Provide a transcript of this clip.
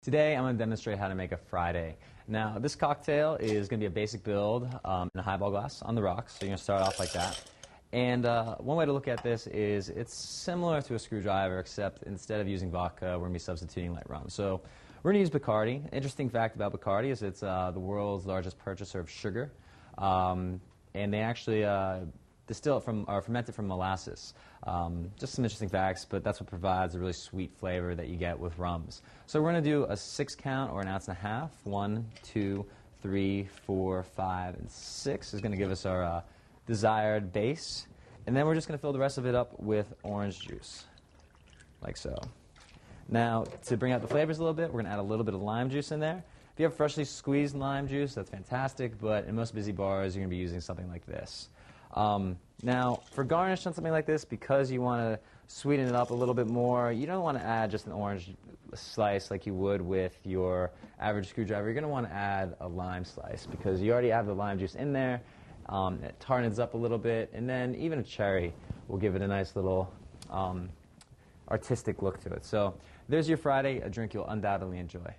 Today I'm going to demonstrate how to make a Friday. Now this cocktail is going to be a basic build in a highball glass on the rocks, so you're going to start off like that. And one way to look at this is it's similar to a screwdriver, except instead of using vodka, we're going to be substituting light rum. So we're going to use Bacardi. Interesting fact about Bacardi is it's the world's largest purchaser of sugar, and they actually distill it from, or ferment it from molasses. Just some interesting facts, but that's what provides a really sweet flavor that you get with rums. So we're going to do a 6 count or an ounce and a half. 1, 2, 3, 4, 5, and 6 is going to give us our desired base. And then we're just going to fill the rest of it up with orange juice, like so. Now, to bring out the flavors a little bit, we're going to add a little bit of lime juice in there. If you have freshly squeezed lime juice, that's fantastic, but in most busy bars, you're going to be using something like this. Now, for garnish on something like this, because you want to sweeten it up a little bit more, you don't want to add just an orange slice like you would with your average screwdriver. You're going to want to add a lime slice because you already have the lime juice in there. It tartans up a little bit, and then even a cherry will give it a nice little artistic look to it. So there's your Friday, a drink you'll undoubtedly enjoy.